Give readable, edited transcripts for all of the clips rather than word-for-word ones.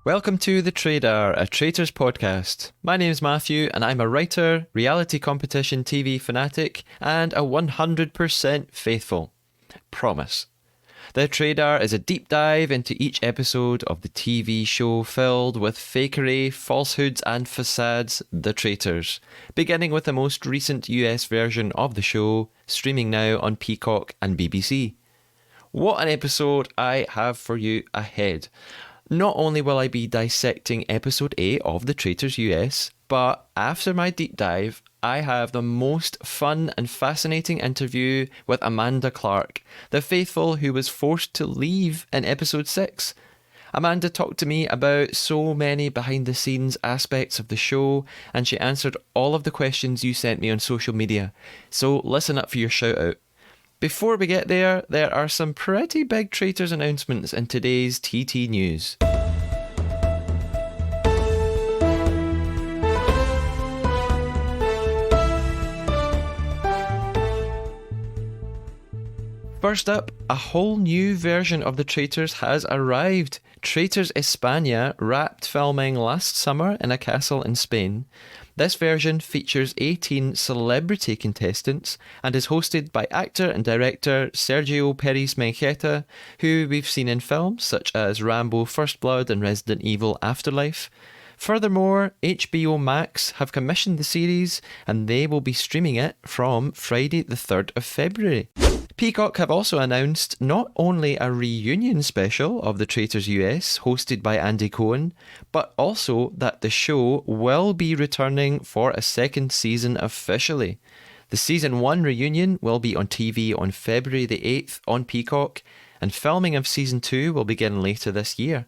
Welcome to the Traidar, a Traitors podcast. My name is Matthew and I'm a writer, reality competition TV fanatic and a 100% faithful. Promise. The Traidar is a deep dive into each episode of the TV show filled with fakery, falsehoods and facades, The Traitors, beginning with the most recent US version of the show, streaming now on Peacock and BBC. What an episode I have for you ahead. Not only will I be dissecting episode 8 of The Traitors US, but after my deep dive, I have the most fun and fascinating interview with Amanda Clark, the faithful who was forced to leave in episode 6. Amanda talked to me about so many behind the scenes aspects of the show, and she answered all of the questions you sent me on social media. So listen up for your shout out. Before we get there are some pretty big Traitors announcements in today's TT News. First up, a whole new version of The Traitors has arrived. Traitors España wrapped filming last summer in a castle in Spain. This version features 18 celebrity contestants and is hosted by actor and director Sergio Pérez-Mencheta, who we've seen in films such as Rambo First Blood and Resident Evil Afterlife. Furthermore, HBO Max have commissioned the series and they will be streaming it from Friday the 3rd of February. Peacock have also announced not only a reunion special of The Traitors US hosted by Andy Cohen, but also that the show will be returning for a second season officially. The season 1 reunion will be on TV on February the 8th on Peacock, and filming of season 2 will begin later this year.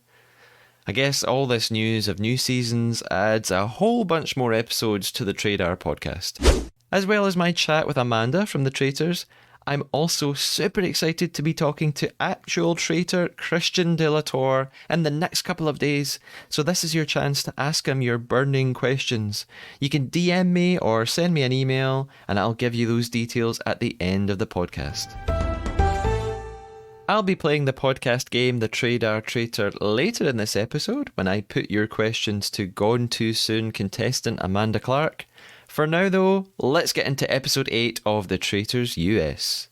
I guess all this news of new seasons adds a whole bunch more episodes to the Traidar podcast. As well as my chat with Amanda from The Traitors, I'm also super excited to be talking to actual traitor Christian de la Torre in the next couple of days, so this is your chance to ask him your burning questions. You can DM me or send me an email and I'll give you those details at the end of the podcast. I'll be playing the podcast game The Traidar Traitor later in this episode when I put your questions to Gone Too Soon contestant Amanda Clark. For now though, let's get into episode 8 of The Traitors US.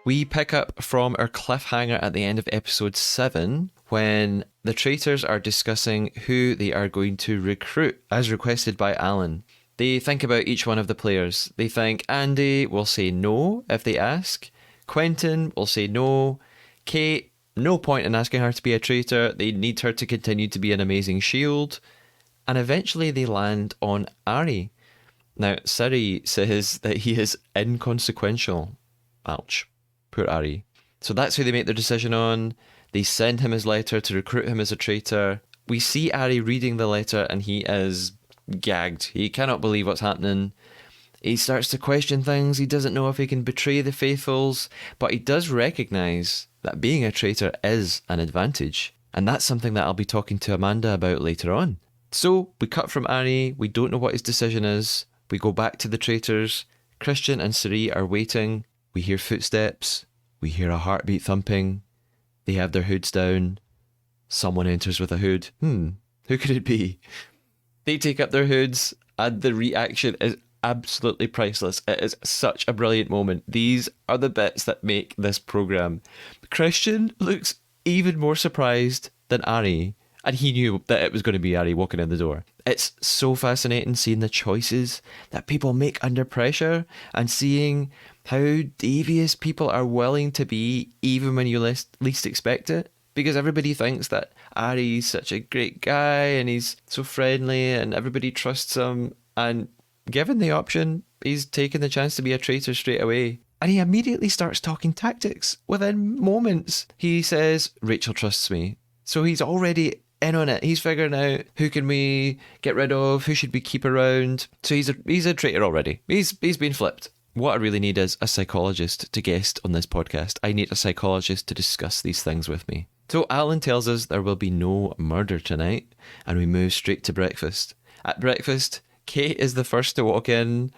We pick up from our cliffhanger at the end of episode 7 when the Traitors are discussing who they are going to recruit as requested by Alan. They think about each one of the players. They think Andy will say no if they ask. Quentin will say no. Kate, no point in asking her to be a traitor. They need her to continue to be an amazing shield. And eventually they land on Ari. Now, Siri says that he is inconsequential. Ouch. Poor Ari. So that's who they make their decision on. They send him his letter to recruit him as a traitor. We see Ari reading the letter and he is gagged. He cannot believe what's happening. He starts to question things. He doesn't know if he can betray the faithfuls, but he does recognise that being a traitor is an advantage. And that's something that I'll be talking to Amanda about later on. So we cut from Ari. We don't know what his decision is. We go back to the Traitors. Christian and Siri are waiting. We hear footsteps. We hear a heartbeat thumping. They have their hoods down. Someone enters with a hood. Who could it be? They take up their hoods and the reaction is absolutely priceless. It is such a brilliant moment. These are the bits that make this programme. Christian looks even more surprised than Ari, and he knew that it was going to be Ari walking in the door. It's so fascinating seeing the choices that people make under pressure and seeing how devious people are willing to be even when you least expect it. Because everybody thinks that Ari's such a great guy and he's so friendly and everybody trusts him. And given the option, he's taken the chance to be a traitor straight away. And he immediately starts talking tactics within moments. He says, Rachel trusts me. So he's already in on it. He's figuring out who can we get rid of, who should we keep around. So he's a traitor already. He's been flipped. What I really need is a psychologist to guest on this podcast. I need a psychologist to discuss these things with me. So Alan tells us there will be no murder tonight, and we move straight to breakfast. At breakfast, Kate is the first to walk in,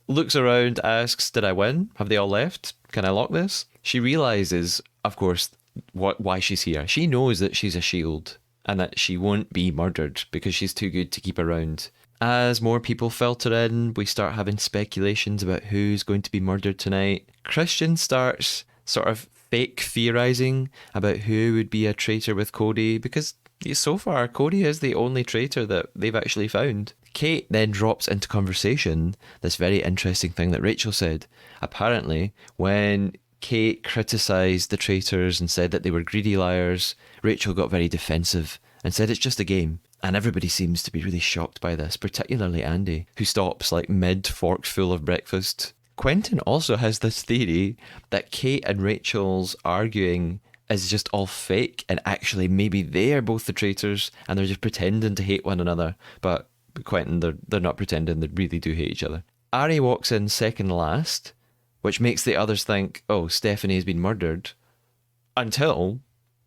looks around, asks, did I win? Have they all left? Can I lock this? She realises, of course, why she's here. She knows that she's a shield and that she won't be murdered because she's too good to keep around. As more people filter in, we start having speculations about who's going to be murdered tonight. Christian starts sort of fake theorising about who would be a traitor with Cody, because so far Cody is the only traitor that they've actually found. Kate then drops into conversation this very interesting thing that Rachel said. Apparently, when Kate criticised the traitors and said that they were greedy liars, Rachel got very defensive and said it's just a game. And everybody seems to be really shocked by this, particularly Andy, who stops like mid-fork full of breakfast. Quentin also has this theory that Kate and Rachel's arguing is just all fake, and actually maybe they are both the traitors and they're just pretending to hate one another. But Quentin, they're not pretending, they really do hate each other. Ari walks in second last, which makes the others think, oh, Stephanie has been murdered, until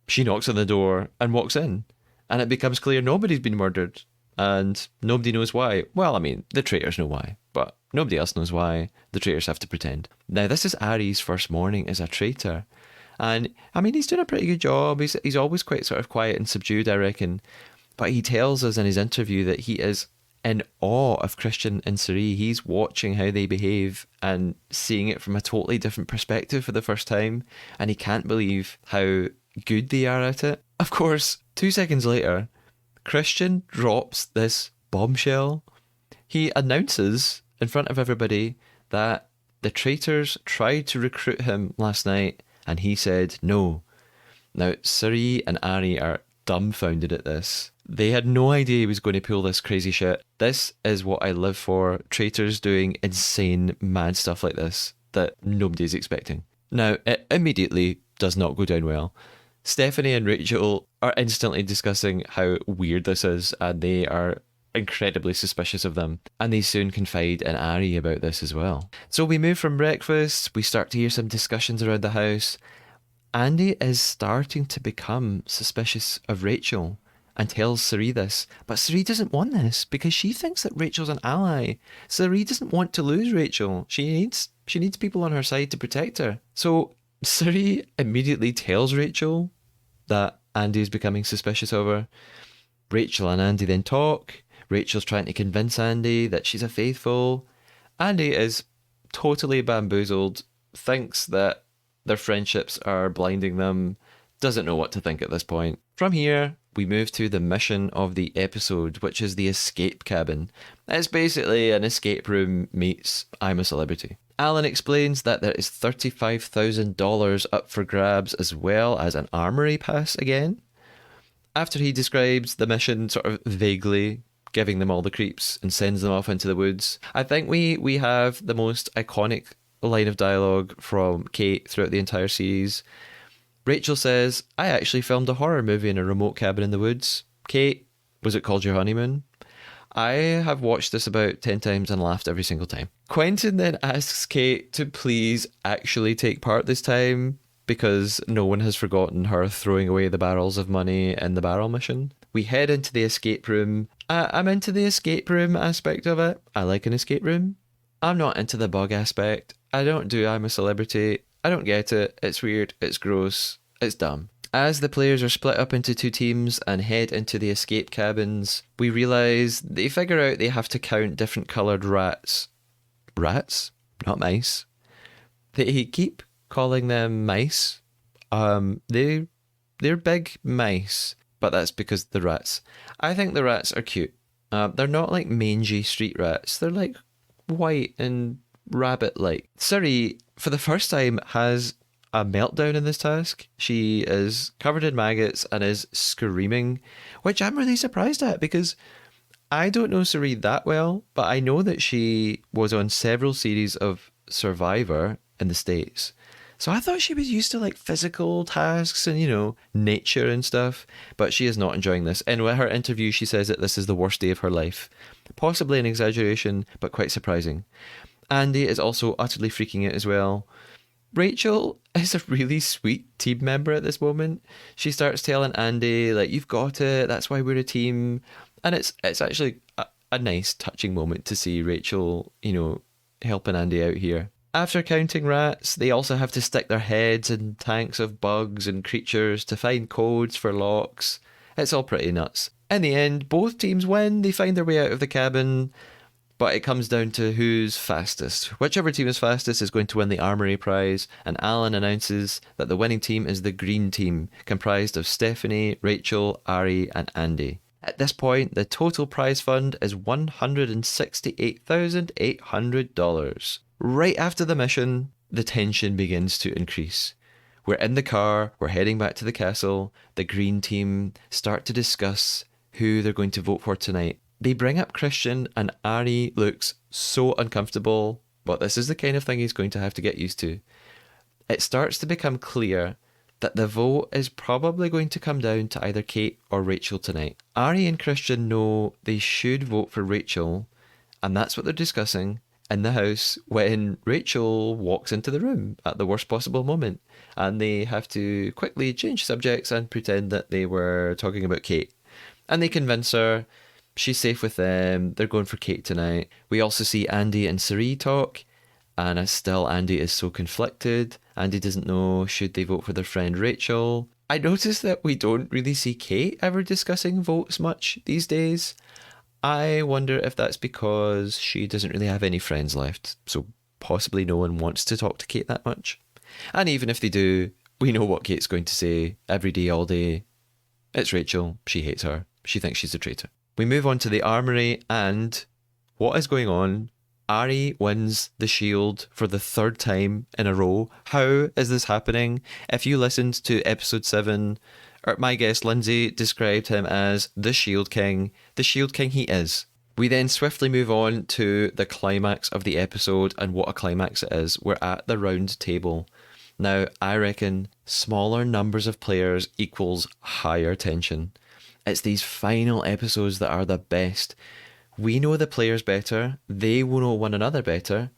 she knocks on the door and walks in. And it becomes clear nobody's been murdered, and nobody knows why. Well, I mean, the traitors know why, but nobody else knows why. The traitors have to pretend. Now, this is Ari's first morning as a traitor. And, I mean, he's doing a pretty good job. He's always quite sort of quiet and subdued, I reckon. But he tells us in his interview that he is in awe of Christian and Sari. He's watching how they behave and seeing it from a totally different perspective for the first time. And he can't believe how good they are at it. Of course, 2 seconds later, Christian drops this bombshell. He announces in front of everybody that the traitors tried to recruit him last night and he said no. Now, Sari and Ari are dumbfounded at this. They had no idea he was going to pull this crazy shit. This is what I live for. Traitors doing insane, mad stuff like this that nobody's expecting. Now, it immediately does not go down well. Stephanie and Rachel are instantly discussing how weird this is, and they are incredibly suspicious of them. And they soon confide in Ari about this as well. So we move from breakfast, we start to hear some discussions around the house. Andy is starting to become suspicious of Rachel and tells Sari this. But Sari doesn't want this because she thinks that Rachel's an ally. Sari doesn't want to lose Rachel. She needs people on her side to protect her. So Sari immediately tells Rachel that Andy is becoming suspicious of her. Rachel and Andy then talk. Rachel's trying to convince Andy that she's a faithful. Andy is totally bamboozled, thinks that their friendships are blinding them, doesn't know what to think at this point. From here, we move to the mission of the episode, which is the escape cabin. It's basically an escape room meets I'm a Celebrity. Alan explains that there is $35,000 up for grabs, as well as an armory pass again. After he describes the mission sort of vaguely, giving them all the creeps, and sends them off into the woods, I think we have the most iconic line of dialogue from Kate throughout the entire series. Rachel says, I actually filmed a horror movie in a remote cabin in the woods. Kate, was it called Your Honeymoon? I have watched this about 10 times and laughed every single time. Quentin then asks Kate to please actually take part this time because no one has forgotten her throwing away the barrels of money in the barrel mission. We head into the escape room. I'm into the escape room aspect of it. I like an escape room. I'm not into the bug aspect. I don't do I'm a Celebrity. I don't get it. It's weird. It's gross. It's dumb. As the players are split up into two teams and head into the escape cabins, we realise they figure out they have to count different coloured rats. Rats? Not mice. They keep calling them mice. They're big mice, but that's because the rats. I think the rats are cute. They're not like mangy street rats. They're like white and rabbit-like. Sari, for the first time, has a meltdown in this task. She is covered in maggots and is screaming, which I'm really surprised at because I don't know Sari that well, but I know that she was on several series of Survivor in the States. So I thought she was used to like physical tasks and, nature and stuff, but she is not enjoying this. In her interview, she says that this is the worst day of her life. Possibly an exaggeration, but quite surprising. Andy is also utterly freaking out as well. Rachel is a really sweet team member at this moment. She starts telling Andy, like, you've got it, that's why we're a team. And it's actually a nice touching moment to see Rachel, helping Andy out here. After counting rats, they also have to stick their heads in tanks of bugs and creatures to find codes for locks. It's all pretty nuts. In the end, both teams win. They find their way out of the cabin, but it comes down to who's fastest. Whichever team is fastest is going to win the Armory prize, and Alan announces that the winning team is the green team, comprised of Stephanie, Rachel, Ari, and Andy. At this point, the total prize fund is $168,800. Right after the mission, the tension begins to increase. We're in the car, we're heading back to the castle. The green team start to discuss who they're going to vote for tonight. They bring up Christian, and Ari looks so uncomfortable, but this is the kind of thing he's going to have to get used to. It starts to become clear that the vote is probably going to come down to either Kate or Rachel tonight. Ari and Christian know they should vote for Rachel, and that's what they're discussing in the house when Rachel walks into the room at the worst possible moment, and they have to quickly change subjects and pretend that they were talking about Kate. And they convince her she's safe with them, they're going for Kate tonight. We also see Andy and Sari talk, and still Andy is so conflicted. Andy doesn't know should they vote for their friend Rachel. I noticed that we don't really see Kate ever discussing votes much these days. I wonder if that's because she doesn't really have any friends left, so possibly no one wants to talk to Kate that much. And even if they do, we know what Kate's going to say every day, all day. It's Rachel. She hates her. She thinks she's a traitor. We move on to the armory, and what is going on? Ari wins the shield for the third time in a row. How is this happening? If you listened to episode 7, my guest Lindsay described him as the Shield King. The Shield King he is. We then swiftly move on to the climax of the episode, and what a climax it is. We're at the round table. Now, I reckon smaller numbers of players equals higher tension. It's these final episodes that are the best. We know the players better, they will know one another better,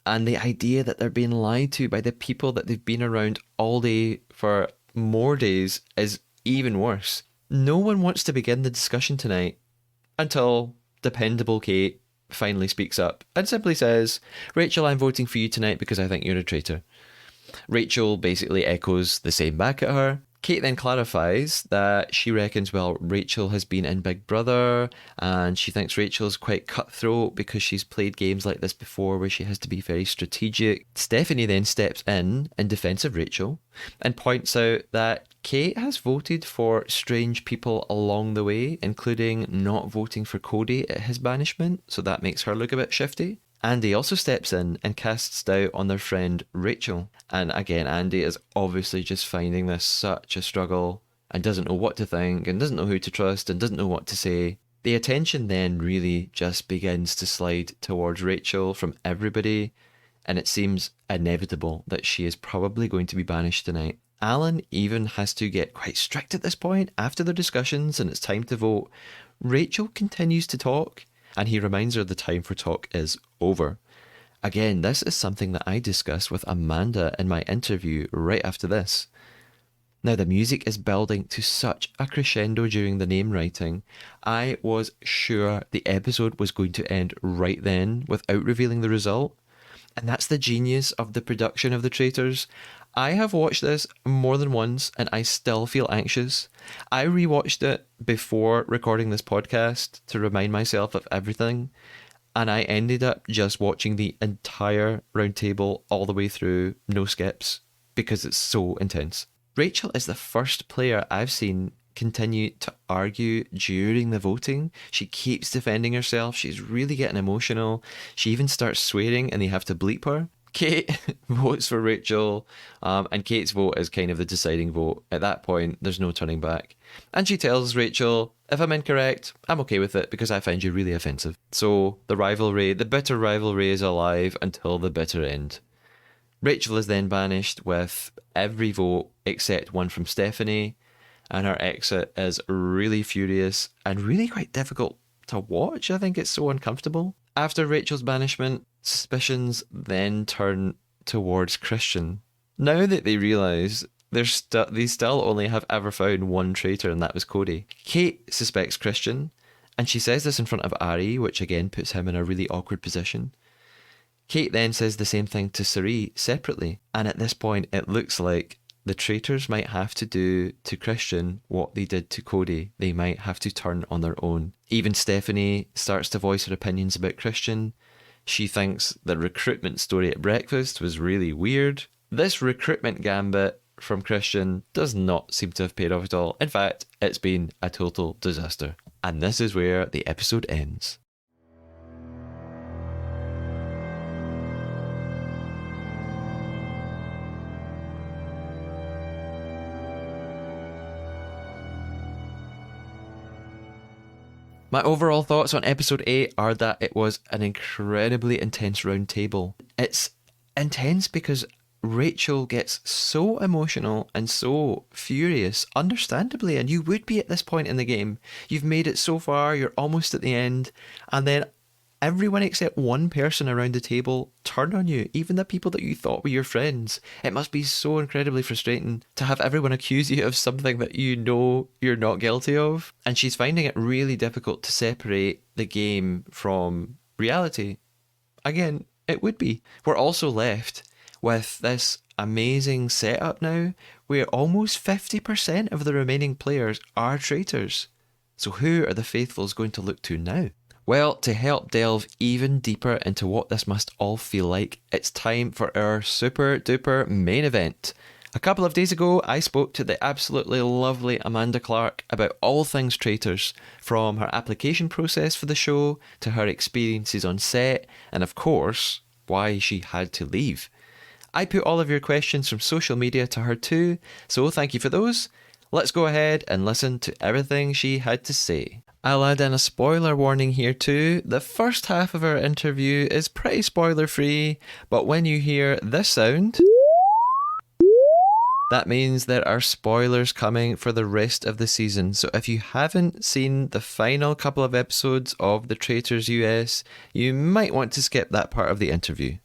and the idea that they're being lied to by the people that they've been around all day for more days is even worse. No one wants to begin the discussion tonight until dependable Kate finally speaks up and simply says, Rachel, I'm voting for you tonight because I think you're a traitor. Rachel basically echoes the same back at her. Kate then clarifies that she reckons, well, Rachel has been in Big Brother and she thinks Rachel's quite cutthroat because she's played games like this before where she has to be very strategic. Stephanie then steps in defence of Rachel and points out that Kate has voted for strange people along the way, including not voting for Cody at his banishment, so that makes her look a bit shifty. Andy also steps in and casts doubt on their friend Rachel. And again, Andy is obviously just finding this such a struggle and doesn't know what to think and doesn't know who to trust and doesn't know what to say. The attention then really just begins to slide towards Rachel from everybody, and it seems inevitable that she is probably going to be banished tonight. Alan even has to get quite strict at this point after their discussions and it's time to vote. Rachel continues to talk, and he reminds her the time for talk is over. Again, this is something that I discussed with Amanda in my interview right after this. Now, the music is building to such a crescendo during the name writing. I was sure the episode was going to end right then without revealing the result. And that's the genius of the production of The Traitors. I have watched this more than once and I still feel anxious. I rewatched it before recording this podcast to remind myself of everything, and I ended up just watching the entire roundtable all the way through, no skips, because it's so intense. Rachel is the first player I've seen continue to argue during the voting. She keeps defending herself. She's really getting emotional. She even starts swearing and they have to bleep her. Kate votes for Rachel, and Kate's vote is kind of the deciding vote. At that point, there's no turning back. And she tells Rachel, if I'm incorrect, I'm okay with it because I find you really offensive. So the bitter rivalry is alive until the bitter end. Rachel is then banished with every vote except one from Stephanie, and her exit is really furious and really quite difficult to watch. I think it's so uncomfortable. After Rachel's banishment, suspicions then turn towards Christian. Now that they realise they still only have ever found one traitor, and that was Cody. Kate suspects Christian, And she says this in front of Ari, which again puts him in a really awkward position. Kate then says the same thing to Sari separately. And at this point, it looks like the traitors might have to do to Christian what they did to Cody. They might have to turn on their own. Even Stephanie starts to voice her opinions about Christian. She thinks the recruitment story at breakfast was really weird. This recruitment gambit from Christian does not seem to have paid off at all. In fact, it's been a total disaster. And this is where the episode ends. My overall thoughts on episode 8 are that it was an incredibly intense round table. It's intense because Rachel gets so emotional and so furious, understandably, and you would be at this point in the game. You've made it so far, you're almost at the end, and then everyone except one person around the table turn on you, even the people that you thought were your friends. It must be so incredibly frustrating to have everyone accuse you of something that you know you're not guilty of. And she's finding it really difficult to separate the game from reality. Again, it would be. We're also left with this amazing setup now where almost 50% of the remaining players are traitors. So who are the faithfuls going to look to now? Well, to help delve even deeper into what this must all feel like, it's time for our super duper main event. A couple of days ago, I spoke to the absolutely lovely Amanda Clark about all things traitors, from her application process for the show to her experiences on set, and of course, why she had to leave. I put all of your questions from social media to her too, so thank you for those. Let's go ahead and listen to everything she had to say. I'll add in a spoiler warning here too. The first half of our interview is pretty spoiler free, but when you hear this sound, that means there are spoilers coming for the rest of the season. So if you haven't seen the final couple of episodes of the Traitors US, you might want to skip that part of the interview.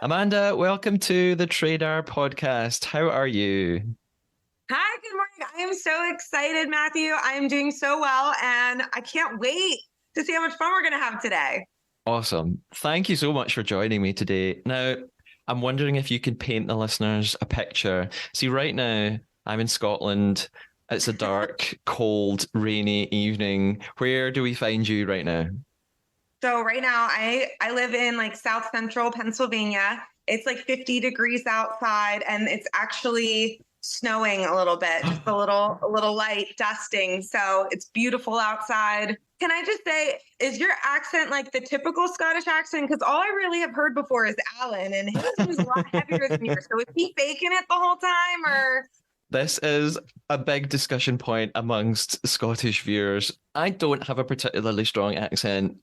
Amanda, welcome to the Traidar podcast. How are you? Hi, good morning. I am so excited, Matthew. I am doing so well, and I can't wait to see how much fun we're going to have today. Awesome. Thank you so much for joining me today. Now, I'm wondering if you could paint the listeners a picture. See, right now, I'm in Scotland. It's a dark, cold, rainy evening. Where do we find you right now? So right now, I live in like South Central Pennsylvania. It's like 50 degrees outside, and it's actually snowing a little bit, just a little light dusting. So it's beautiful outside. Can I just say, is your accent like the typical Scottish accent? Because all I really have heard before is Alan, and his was a lot heavier than yours. So is he faking it the whole time, or? This is a big discussion point amongst Scottish viewers. I don't have a particularly strong accent.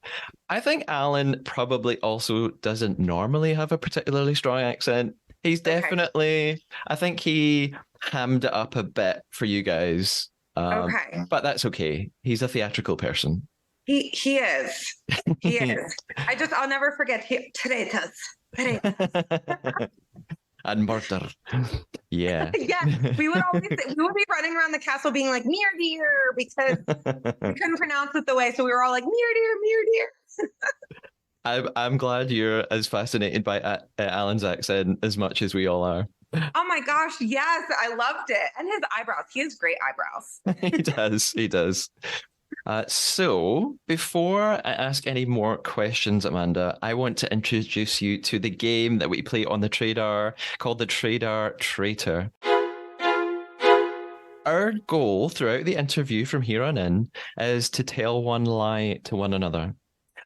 I think Alan probably also doesn't normally have a particularly strong accent. He's definitely, I think he hammed it up a bit for you guys. Okay. But that's okay. He's a theatrical person. He is. He is. I'll never forget. Traitors. And murder. Yeah. Yes, we would be running around the castle being like, "Mere deer," because we couldn't pronounce it the way. So we were all like, "Mere deer." I'm glad you're as fascinated by Alan's accent as much as we all are. Oh my gosh, yes, I loved it. And his eyebrows. He has great eyebrows. He does. So before I ask any more questions, Amanda, I want to introduce you to the game that we play on the Traidar called the Traidar Traitor. Our goal throughout the interview from here on in is to tell one lie to one another.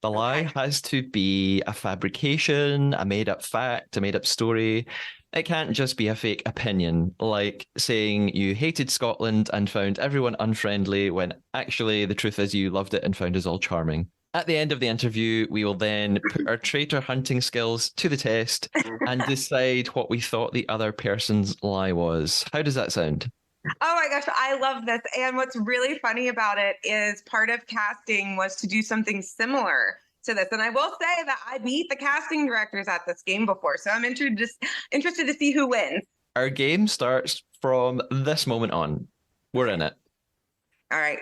The lie has to be a fabrication, a made-up fact, a made-up story. It can't just be a fake opinion, like saying you hated Scotland and found everyone unfriendly when actually the truth is you loved it and found us all charming. At the end of the interview, we will then put our traitor hunting skills to the test and decide what we thought the other person's lie was. How does that sound? Oh my gosh, I love this. And what's really funny about it is part of casting was to do something similar to this. And I will say that I beat the casting directors at this game before. So I'm interested to see who wins. Our game starts from this moment on. We're in it. All right.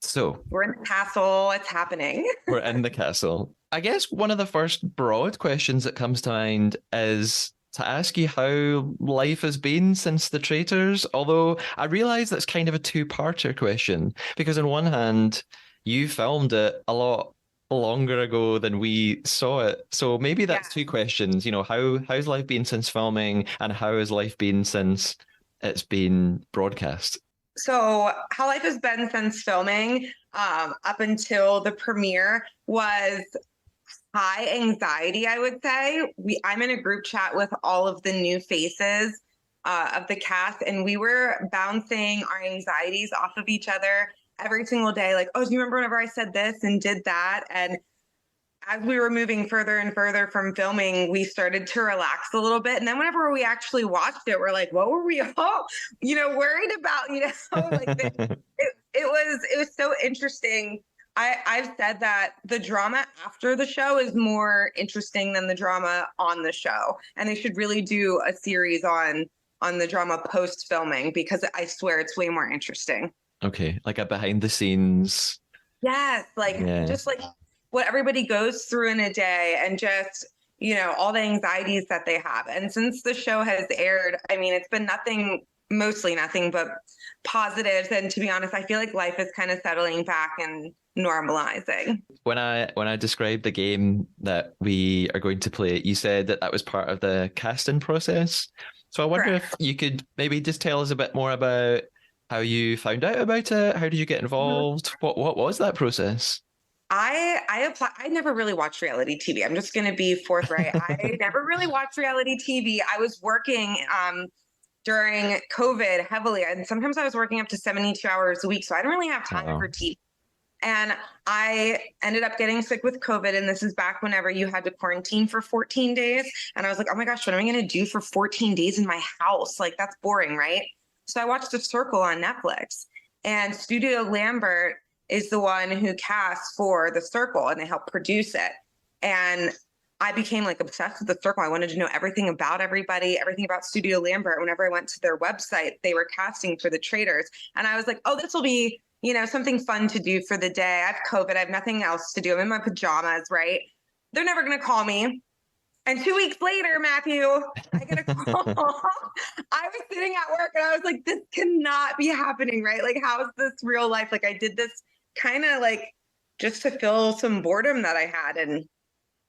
So We're in the castle. It's happening. we're in the castle. I guess one of the first broad questions that comes to mind is to ask you how life has been since the Traitors. Although I realize that's kind of a two-parter question because on one hand, you filmed it a lot longer ago than we saw it. So maybe Yeah. that's two questions. How's life been since filming, and how has life been since it's been broadcast? So, how life has been since filming up until the premiere was high anxiety, I would say. I'm in a group chat with all of the new faces of the cast, and we were bouncing our anxieties off of each other every single day. Like, oh, do you remember whenever I said this and did that? And as we were moving further and further from filming, we started to relax a little bit. And then whenever we actually watched it, we're like, what were we all, worried about? It was so interesting. I've said that the drama after the show is more interesting than the drama on the show. And they should really do a series on the drama post filming, because I swear it's way more interesting. Okay, like a behind the scenes. Yes, just like what everybody goes through in a day, and just, all the anxieties that they have. And since the show has aired, I mean, it's been mostly nothing but positives. And to be honest, I feel like life is kind of settling back and normalizing. When I described the game that we are going to play, you said that was part of the casting process. So I wonder Correct. if you could maybe just tell us a bit more about how you found out about it. How did you get involved? What was that process? I apply. I never really watched reality TV. I'm just going to be forthright. I never really watched reality TV. I was working during COVID heavily, and sometimes I was working up to 72 hours a week, so I didn't really have time for TV. And I ended up getting sick with COVID, and this is back whenever you had to quarantine for 14 days. And I was like, oh my gosh, what am I going to do for 14 days in my house? Like, that's boring, right? So I watched The Circle on Netflix, and Studio Lambert is the one who cast for The Circle, and they helped produce it. And I became like obsessed with The Circle. I wanted to know everything about everybody, everything about Studio Lambert. Whenever I went to their website, they were casting for the Traitors. And I was like, oh, this will be, something fun to do for the day. I have COVID. I have nothing else to do. I'm in my pajamas, right? They're never going to call me. And 2 weeks later, Matthew, I get a call. I was sitting at work and I was like, this cannot be happening, right? Like, how is this real life? Like, I did this kind of like just to fill some boredom that I had. And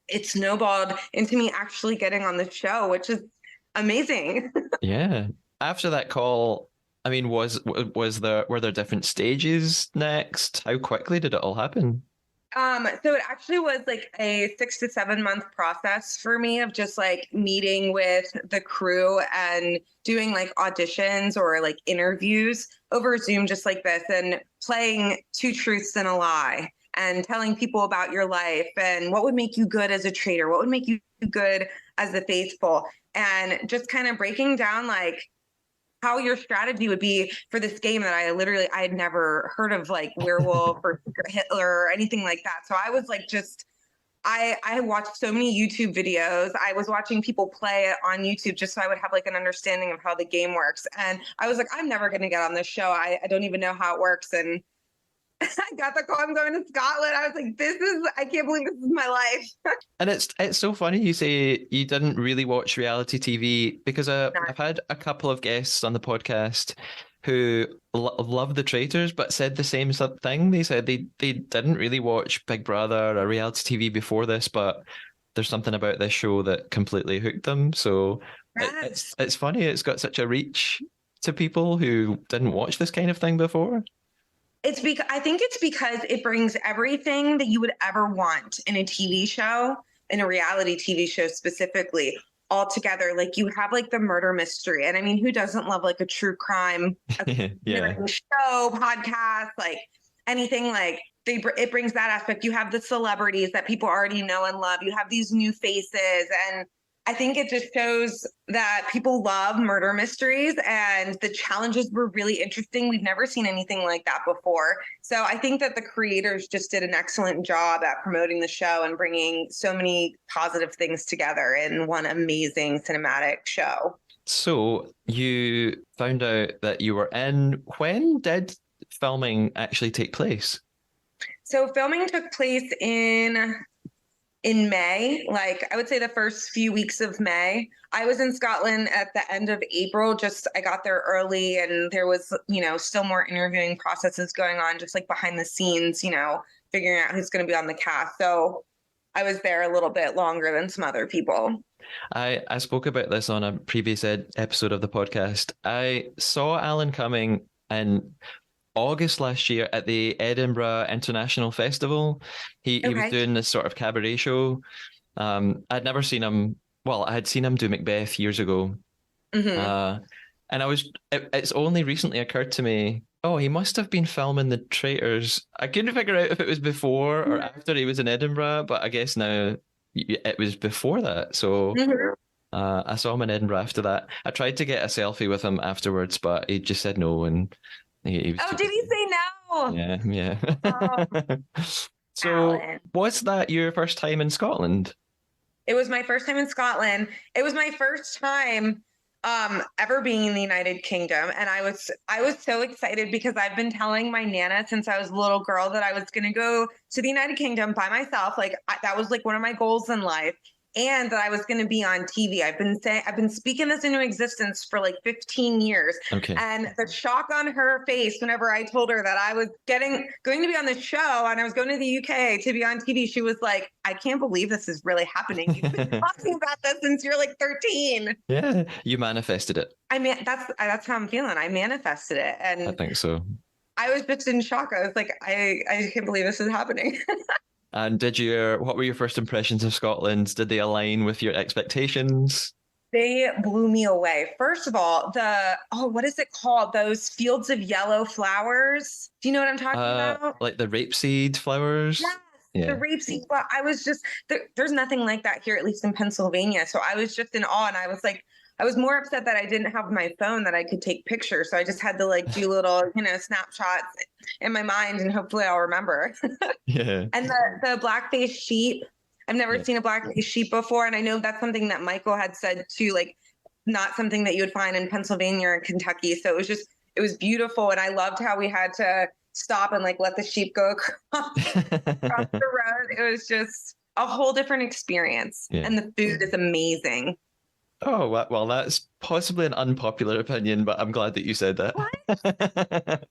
it snowballed into me actually getting on the show, which is amazing. Yeah. After that call, I mean, were there different stages next? How quickly did it all happen? So it actually was like a 6 to 7 month process for me of just like meeting with the crew and doing like auditions or like interviews over Zoom, just like this, and playing two truths and a lie, and telling people about your life and what would make you good as a traitor, what would make you good as a faithful, and just kind of breaking down like how your strategy would be for this game that I had never heard of, like Werewolf or Hitler or anything like that. So I was like, I watched so many YouTube videos. I was watching people play it on YouTube just so I would have like an understanding of how the game works. And I was like, I'm never going to get on this show. I don't even know how it works. And I got the call, I'm going to Scotland. I was like, I can't believe this is my life. And it's so funny you say you didn't really watch reality TV, because I've had a couple of guests on the podcast who love the Traitors but said the same thing. They said they didn't really watch Big Brother or reality TV before this, but there's something about this show that completely hooked them. So Yes. it's funny. It's got such a reach to people who didn't watch this kind of thing before. I think it's because it brings everything that you would ever want in a TV show, in a reality TV show specifically, all together. Like, you have like the murder mystery. And I mean, who doesn't love like a true crime show, podcast, like anything, like it brings that aspect. You have the celebrities that people already know and love. You have these new faces. And I think it just shows that people love murder mysteries, and the challenges were really interesting. We've never seen anything like that before. So I think that the creators just did an excellent job at promoting the show and bringing so many positive things together in one amazing cinematic show. So you found out that you were in. When did filming actually take place? So filming took place in May, like I would say the first few weeks of May. I was in Scotland at the end of April. Just I got there early and there was, still more interviewing processes going on, just like behind the scenes, figuring out who's going to be on the cast. So I was there a little bit longer than some other people. I spoke about this on a previous episode of the podcast. I saw Alan coming in August last year at the Edinburgh International Festival. He was Okay. doing this sort of cabaret show. I'd never seen him. Well, I had seen him do Macbeth years ago. Hmm. And it's only recently occurred to me, oh, he must have been filming the Traitors. I couldn't figure out if it was before or after he was in Edinburgh, but I guess now it was before that. So Hmm. I saw him in Edinburgh after that. I tried to get a selfie with him afterwards, but he just said no, and he was Oh, too did he busy. say no? Yeah, Oh, yeah. So, Alan. was that your first time in Scotland? It was my first time in Scotland. It was my first time ever being in the United Kingdom, and I was so excited because I've been telling my nana since I was a little girl that I was going to go to the United Kingdom by myself. Like that was like one of my goals in life, and that I was going to be on TV. I've been speaking this into existence for like 15 years. Okay. And the shock on her face whenever I told her that I was going to be on the show and I was going to the UK to be on TV, she was like, I can't believe this is really happening. You've been talking about this since you're like 13. Yeah, you manifested it. I mean, that's how I'm feeling. I manifested it. I And think so. I was just in shock. I was like, I can't believe this is happening. And what were your first impressions of Scotland? Did they align with your expectations? They blew me away. First of all, what is it called? Those fields of yellow flowers. Do you know what I'm talking about? Like the rapeseed flowers? Yes, the Yeah. rapeseed. Well, I was just there's nothing like that here, at least in Pennsylvania. So I was just in awe, and I was like, I was more upset that I didn't have my phone that I could take pictures. So I just had to like do little, snapshots in my mind, and hopefully I'll remember. Yeah. And the black-faced sheep. I've never Yeah. seen a black-faced sheep before, and I know that's something that Michael had said too, like not something that you would find in Pennsylvania or Kentucky. So it was beautiful, and I loved how we had to stop and like let the sheep go across the road. It was just a whole different experience, Yeah. and the food is amazing. Oh, well, that's possibly an unpopular opinion, but I'm glad that you said that.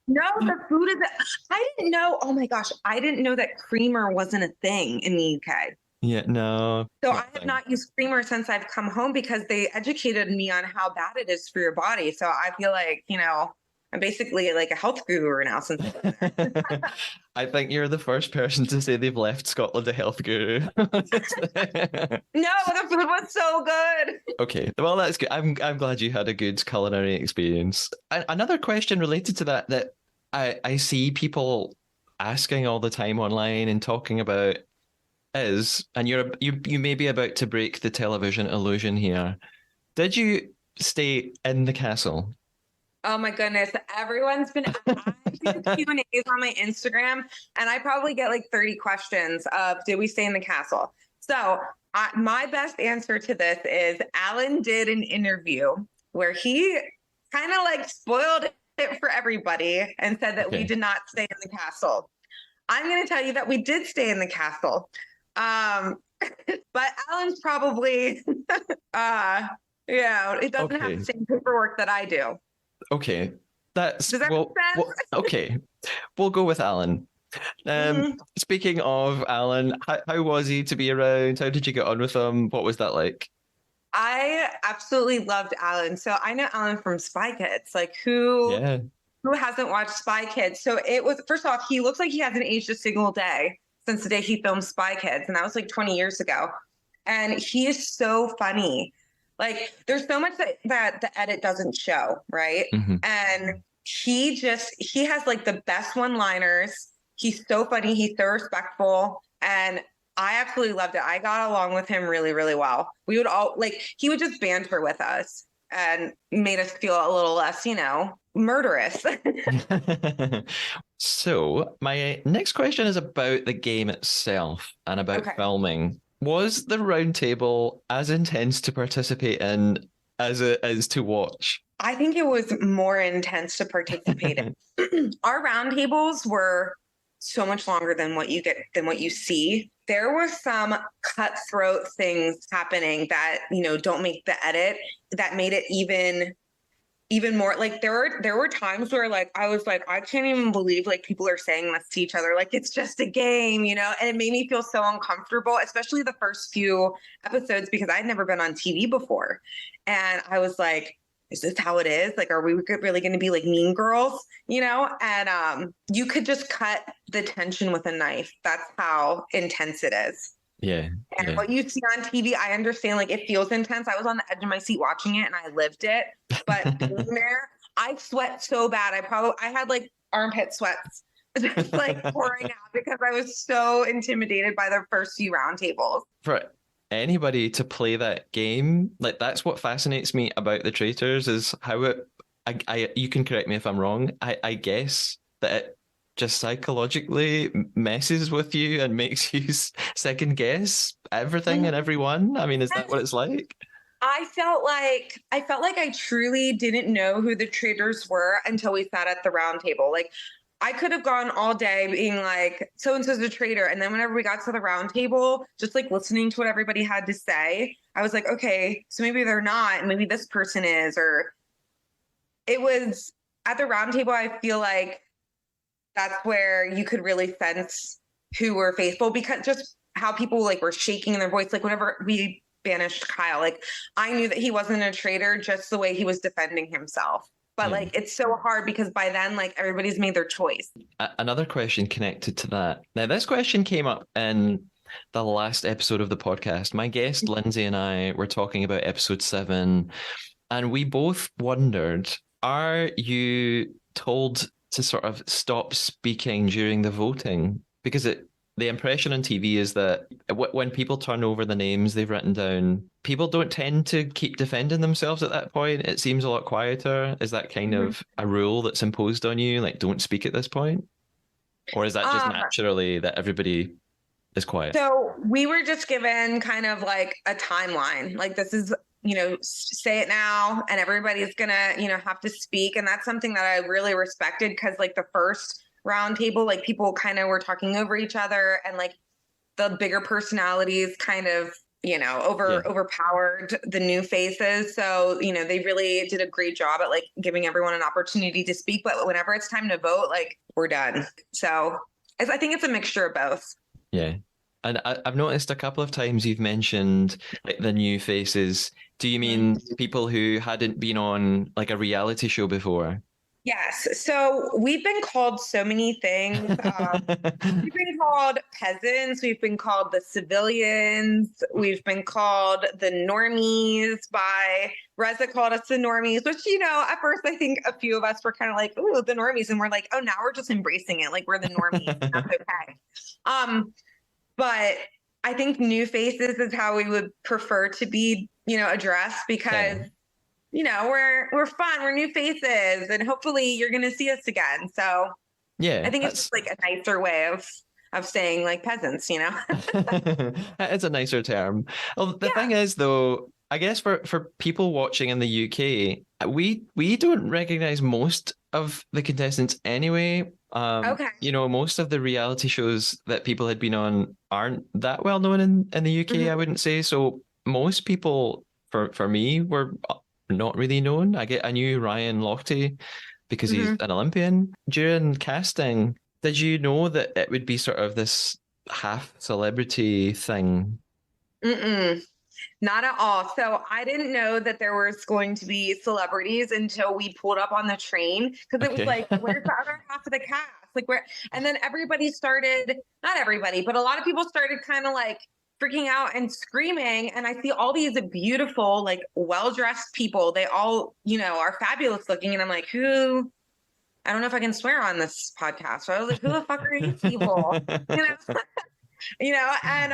No, the food is. I didn't know. Oh my gosh, I didn't know that creamer wasn't a thing in the UK. Yeah, no. So not I a have thing. not used creamer since I've come home because they educated me on how bad it is for your body. So I feel like, I'm basically like a health guru now since. I think you're the first person to say they've left Scotland a health guru. No, the food was so good. Okay, well, that's good. I'm glad you had a good culinary experience. Another question related to that I see people asking all the time online and talking about is, and you may be about to break the television illusion here. Did you stay in the castle? Oh my goodness. Everyone's been I do Q&As on my Instagram, and I probably get like 30 questions of did we stay in the castle? So my best answer to this is Alan did an interview where he kind of like spoiled it for everybody and said that we Okay. did not stay in the castle. I'm going to tell you that we did stay in the castle. But Alan's probably, it doesn't have Okay. the same paperwork that I do. Okay, that's Does that make sense? okay. We'll go with Alan. Mhm. Speaking of Alan, how was he to be around? How did you get on with him? What was that like? I absolutely loved Alan. So I know Alan from Spy Kids. Like who Yeah. who hasn't watched Spy Kids? So it was first off, he looks like he hasn't aged a single day since the day he filmed Spy Kids, and that was like 20 years ago. And he is so funny. Like there's so much that the edit doesn't show, right? Mhm. And he has like the best one-liners. He's so funny. He's so respectful. And I absolutely loved it. I got along with him really, really well. We would all he would just banter with us and made us feel a little less, murderous. So, my next question is about the game itself and about Okay. filming. Was the round table as intense to participate in as it is to watch? I think it was more intense to participate in. Our roundtables were so much longer than what you see. There were some cutthroat things happening that, don't make the edit, that made it even more like there were times where like I was like, I can't even believe like people are saying this to each other, like it's just a game, and it made me feel so uncomfortable, especially the first few episodes, because I'd never been on TV before. And I was like, is this how it is? Like, are we really going to be like mean girls, And you could just cut the tension with a knife. That's how intense it is. Yeah. And what you see on TV, I understand, like, it feels intense. I was on the edge of my seat watching it and I lived it. But being there, I sweat so bad. I had like armpit sweats just like pouring out because I was so intimidated by the first few roundtables. For anybody to play that game, like that's what fascinates me about the Traitors is how I you can correct me if I'm wrong. I guess that it just psychologically messes with you and makes you second guess everything and everyone. I mean, is that what it's like? I felt like I truly didn't know who the traitors were until we sat at the round table. Like, I could have gone all day being like, so and so's a traitor. And then whenever we got to the round table, just like listening to what everybody had to say, I was like, okay, so maybe they're not, and maybe this person is. Or it was at the round table, I feel like that's where you could really sense who were faithful, because just how people like were shaking in their voice. Like whenever we banished Kyle, like I knew that he wasn't a traitor just the way he was defending himself. But like, it's so hard because by then, like everybody's made their choice. Another question connected to that. Now, this question came up in the last episode of the podcast. My guest, Lindsay, and I were talking about episode 7, and we both wondered, are you told to sort of stop speaking during the voting? Because the impression on TV is that when people turn over the names they've written down, people don't tend to keep defending themselves at that point. It seems a lot quieter. Is that kind of a rule that's imposed on you? Like, don't speak at this point? Or is that just naturally that everybody is quiet? So we were just given kind of like a timeline. Like, this is, say it now and everybody's going to, have to speak. And that's something that I really respected, because like the first round table, like people kind of were talking over each other, and like the bigger personalities kind of overpowered the new faces. So they really did a great job at like giving everyone an opportunity to speak, but whenever it's time to vote, like we're done. So I think it's a mixture of both. Yeah. And I've noticed a couple of times you've mentioned like the new faces. Do you mean people who hadn't been on like a reality show before? Yes. So we've been called so many things. We've been called peasants. We've been called the civilians. We've been called the normies. By Reza called us the normies, which, at first I think a few of us were kind of like, ooh, the normies. And we're like, oh, now we're just embracing it. Like, we're the normies. That's okay. But I think new faces is how we would prefer to be, addressed, because we're fun. We're new faces, and hopefully you're going to see us again. So yeah, I think it's just like a nicer way of saying like peasants, It's a nicer term. Well, the thing is, though, I guess for people watching in the UK, we don't recognize most of the contestants anyway. Okay. Most of the reality shows that people had been on aren't that well known in the UK, I wouldn't say. So most people, for me, were not really known. I knew Ryan Lochte because he's an Olympian. During casting, did you know that it would be sort of this half celebrity thing? Not at all. So I didn't know that there was going to be celebrities until we pulled up on the train, because it was like, where's the other half of the cast? Like, where? And then everybody started, not everybody, but a lot of people started kind of like freaking out and screaming. And I see all these beautiful, like well-dressed people. They all, are fabulous looking. And I'm like, who? I don't know if I can swear on this podcast. So I was like, who the fuck are these people? And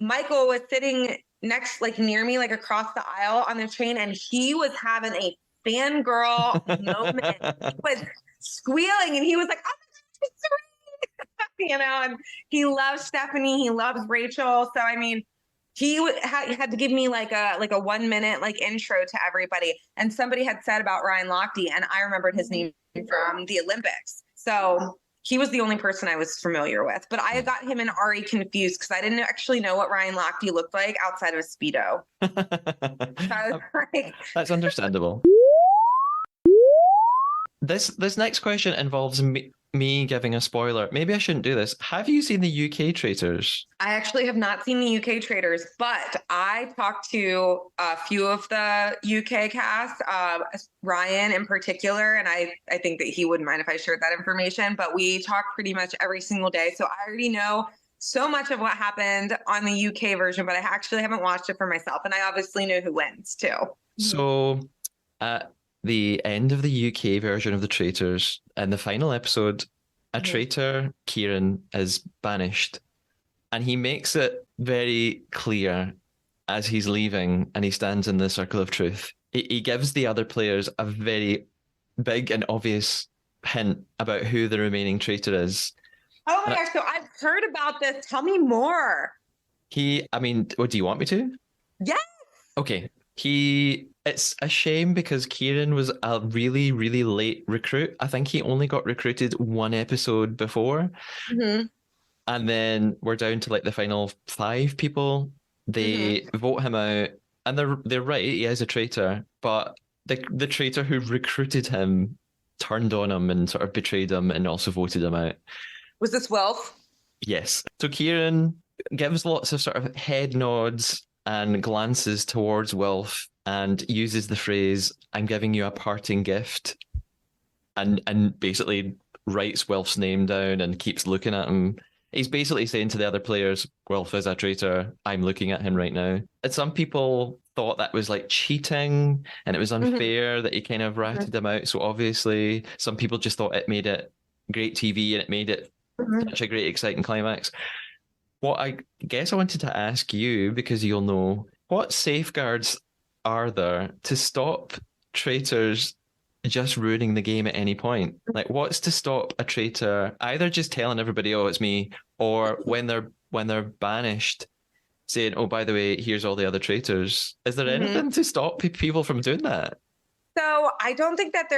Michael was sitting next, like near me, like across the aisle on the train, and he was having a fangirl moment. He was squealing, and he was like, oh my God, it's Serene! And he loves Stephanie. He loves Rachel. So, I mean, Had to give me like a 1 minute like intro to everybody. And somebody had said about Ryan Lochte, and I remembered his name from the Olympics. So he was the only person I was familiar with. But I got him and Ari confused because I didn't actually know what Ryan Lochte looked like outside of a Speedo. So I was like, That's understandable. This next question involves me giving a spoiler. Maybe I shouldn't do this. Have you seen the UK Traitors? I actually have not seen the UK Traitors, but I talked to a few of the UK cast, Ryan in particular, and I think that he wouldn't mind if I shared that information, but we talk pretty much every single day. So I already know so much of what happened on the UK version, but I actually haven't watched it for myself. And I obviously know who wins too. So at the end of the UK version of the Traitors, in the final episode, a traitor, Kieran, is banished. And he makes it very clear as he's leaving and he stands in the circle of truth. He gives the other players a very big and obvious hint about who the remaining traitor is. Oh my gosh, so I've heard about this. Tell me more. I mean, what do you want me to? Yes. Okay. It's a shame because Kieran was a really, really late recruit. I think he only got recruited one episode before. Mm-hmm. And then we're down to like the final 5 people. They vote him out, and they're right, he is a traitor, but the traitor who recruited him turned on him and sort of betrayed him and also voted him out. Was this Wilf? Yes. So Kieran gives lots of sort of head nods and glances towards Wilf and uses the phrase, "I'm giving you a parting gift," and basically writes Wilf's name down and keeps looking at him. He's basically saying to the other players, Wilf is a traitor. I'm looking at him right now. And some people thought that was like cheating and it was unfair that he kind of ratted him out. So obviously some people just thought it made it great TV and it made it such a great, exciting climax. What I guess I wanted to ask you, because you'll know, what safeguards are there to stop traitors just ruining the game at any point? Like, what's to stop a traitor either just telling everybody, "Oh, it's me," or when they're banished, saying, "Oh, by the way, here's all the other traitors." Is there anything to stop people from doing that? So I don't think that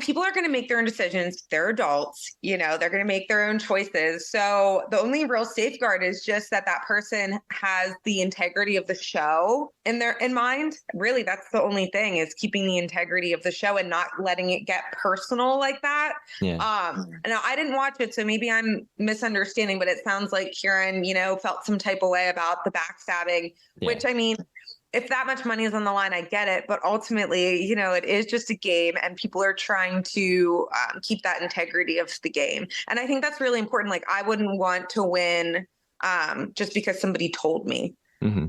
people are going to make their own decisions. They're adults, they're going to make their own choices. So the only real safeguard is just that person has the integrity of the show in mind. Really, that's the only thing, is keeping the integrity of the show and not letting it get personal like that. Yeah. Now I didn't watch it, so maybe I'm misunderstanding, but it sounds like Kieran, felt some type of way about the backstabbing, which I mean, if that much money is on the line, I get it. But ultimately, it is just a game and people are trying to keep that integrity of the game. And I think that's really important. Like, I wouldn't want to win just because somebody told me.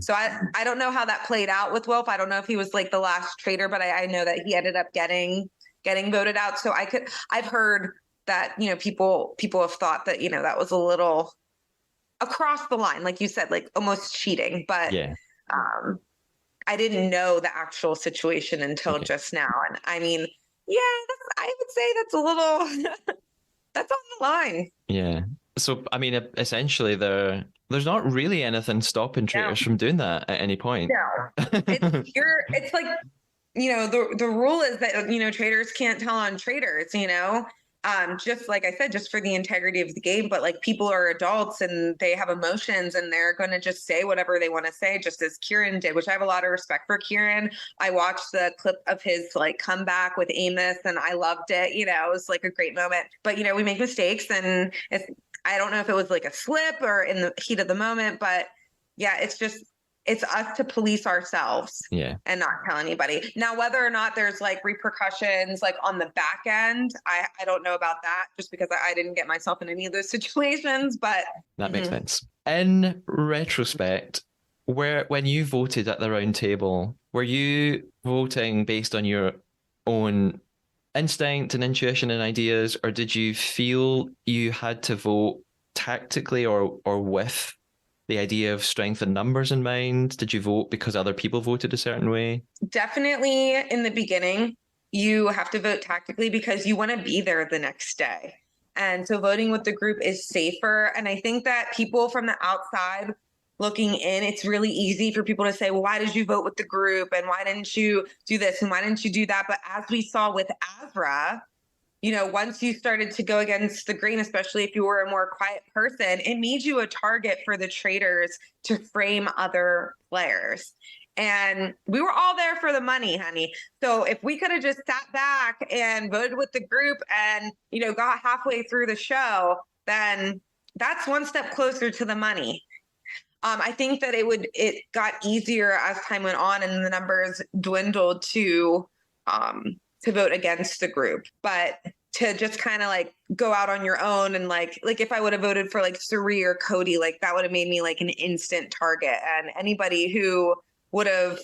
So I don't know how that played out with Wilf. I don't know if he was like the last traitor, but I know that he ended up getting voted out. So I've heard that, people have thought that, that was a little across the line, like you said, like almost cheating. But I didn't know the actual situation until just now. And I mean, I would say that's a little, that's on the line. Yeah. So, I mean, essentially, there's not really anything stopping traitors from doing that at any point. No. It's like, the rule is that, traitors can't tell on traitors, just like I said, just for the integrity of the game. But like, people are adults and they have emotions and they're going to just say whatever they want to say, just as Kieran did, which I have a lot of respect for Kieran. I watched the clip of his like comeback with Amos and I loved it. It was like a great moment. But, we make mistakes, and I don't know if it was like a slip or in the heat of the moment, but yeah, it's us to police ourselves and not tell anybody. Now, whether or not there's like repercussions like on the back end, I don't know about that, just because I didn't get myself in any of those situations, but that makes sense. In retrospect, when you voted at the round table, were you voting based on your own instinct and intuition and ideas, or did you feel you had to vote tactically or with the idea of strength and numbers in mind? Did you vote because other people voted a certain way? Definitely in the beginning, you have to vote tactically because you want to be there the next day. And so voting with the group is safer. And I think that people from the outside looking in, it's really easy for people to say, well, why did you vote with the group? And why didn't you do this? And why didn't you do that? But as we saw with Azra, once you started to go against the grain, especially if you were a more quiet person, it made you a target for the traitors to frame other players. And we were all there for the money, honey. So if we could have just sat back and voted with the group and, got halfway through the show, then that's one step closer to the money. I think that it got easier as time went on and the numbers dwindled to vote against the group. But to just kind of like go out on your own and like if I would have voted for like Suri or Cody, like that would have made me like an instant target. And anybody who would have,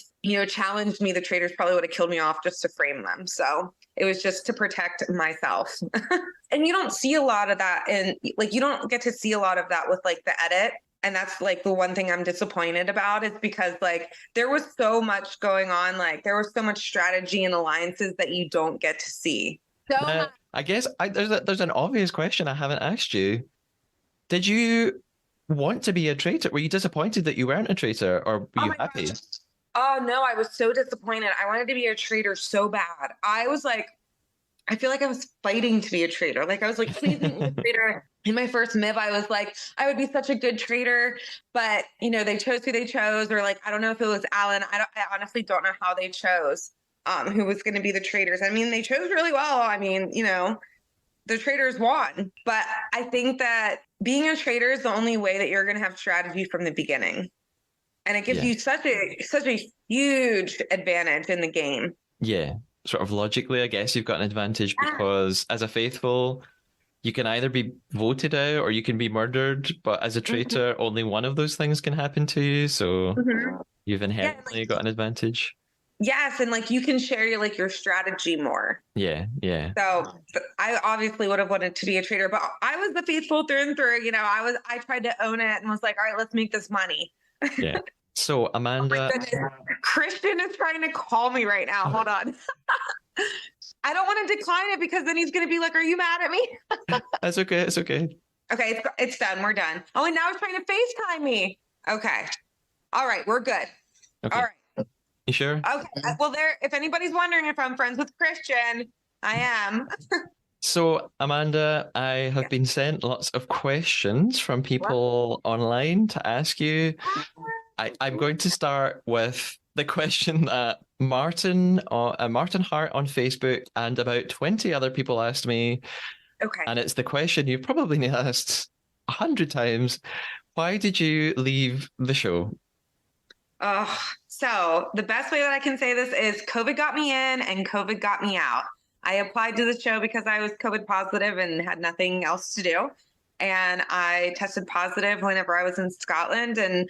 challenged me, the traitors probably would have killed me off just to frame them. So it was just to protect myself. And you don't see a lot of that. And like, you don't get to see a lot of that with like the edit. And that's like the one thing I'm disappointed about is because like there was so much going on. Like there was so much strategy and alliances that you don't get to see. So much. I guess there's an obvious question I haven't asked you. Did you want to be a traitor? Were you disappointed that you weren't a traitor, or were you happy? Gosh. Oh no, I was so disappointed. I wanted to be a traitor so bad. I was like, I feel like I was fighting to be a traitor. Like I was like, please be a traitor. In my first MIV, I was like, I would be such a good traitor, but they chose who they chose, or like, I don't know if it was Alan. I honestly don't know how they chose who was going to be the traitors. I mean, they chose really well. I mean, the traitors won, but I think that being a traitor is the only way that you're going to have strategy from the beginning. And it gives you such a huge advantage in the game. Yeah. Sort of logically, I guess you've got an advantage because as a faithful, you can either be voted out or you can be murdered. But as a traitor, only one of those things can happen to you. So you've inherently got an advantage. Yes, and like you can share your strategy more. Yeah. So I obviously would have wanted to be a traitor, but I was the faithful through and through. I tried to own it and was like, all right, let's make this money. Yeah. So Amanda, Christian is trying to call me right now. Hold on. I don't want to decline it because then he's going to be like, "Are you mad at me?" That's okay. It's okay. Okay, it's done. We're done. Oh, and now he's trying to FaceTime me. Okay. All right, we're good. Okay. All right. You sure? Okay. Well, if anybody's wondering if I'm friends with Christian, I am. So, Amanda, I have been sent lots of questions from people online to ask you. I'm going to start with the question that Martin Hart on Facebook and about 20 other people asked me. Okay. And it's the question you've probably asked 100 times. Why did you leave the show? So the best way that I can say this is COVID got me in and COVID got me out. I applied to the show because I was COVID positive and had nothing else to do. And I tested positive whenever I was in Scotland. And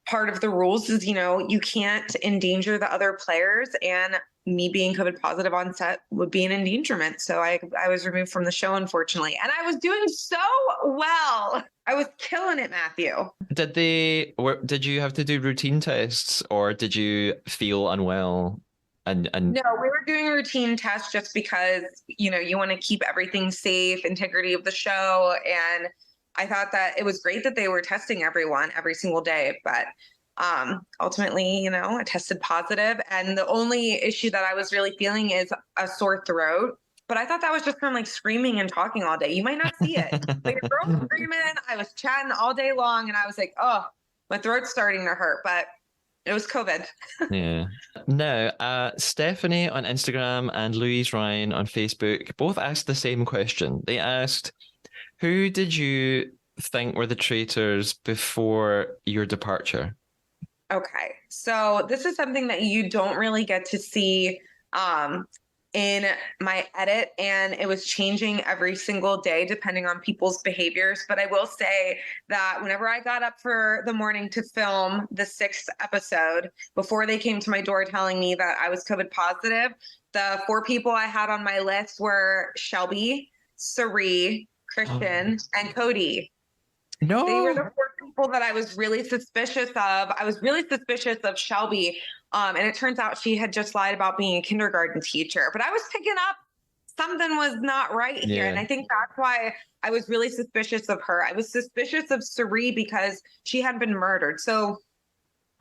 part of the rules is, you can't endanger the other players. And me being COVID positive on set would be an endangerment. So I was removed from the show, unfortunately. And I was doing so well. I was killing it, Matthew. Did you have to do routine tests or did you feel unwell? And No, we were doing routine tests just because, you want to keep everything safe, integrity of the show. And I thought that it was great that they were testing everyone every single day. But ultimately, I tested positive. And the only issue that I was really feeling is a sore throat. But I thought that was just from like screaming and talking all day. You might not see it. Like a girl was screaming, I was chatting all day long. And I was like, oh, my throat's starting to hurt. But it was COVID. Yeah. Now, Stephanie on Instagram and Louise Ryan on Facebook both asked the same question. They asked, who did you think were the traitors before your departure? Okay. So this is something that you don't really get to see in my edit, and it was changing every single day depending on people's behaviors. But I will say that whenever I got up for the morning to film the 6th episode, before they came to my door telling me that I was COVID positive, the 4 people I had on my list were Shelby, Sari, Christian, and Cody. No. They were the 4 people that I was really suspicious of. I was really suspicious of Shelby. And it turns out she had just lied about being a kindergarten teacher. But I was picking up something was not right here. And I think that's why I was really suspicious of her. I was suspicious of Suri because she had been murdered. So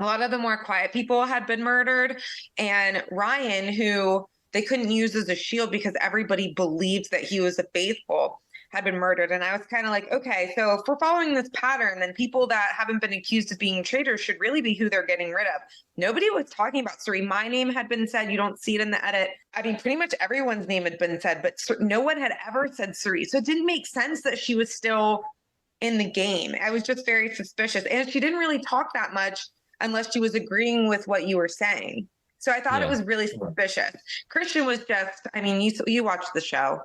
a lot of the more quiet people had been murdered. And Ryan, who they couldn't use as a shield because everybody believed that he was a faithful, had been murdered. And I was kind of like, okay, so if we're following this pattern, then people that haven't been accused of being traitors should really be who they're getting rid of. Nobody was talking about Suri. My name had been said. You don't see it in the edit. I mean, pretty much everyone's name had been said, but no one had ever said Suri. So it didn't make sense that she was still in the game. I was just very suspicious. And she didn't really talk that much unless she was agreeing with what you were saying. So I thought it was really suspicious. Christian was just, I mean, you watched the show.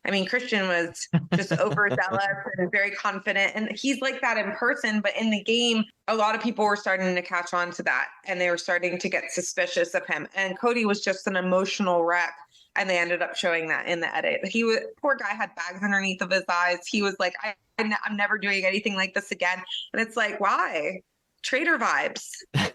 I mean, Christian was just overzealous and very confident. And he's like that in person, but in the game, a lot of people were starting to catch on to that. And they were starting to get suspicious of him. And Cody was just an emotional wreck. And they ended up showing that in the edit. Poor guy had bags underneath of his eyes. He was like, I'm never doing anything like this again. And it's like, why? Traitor vibes. I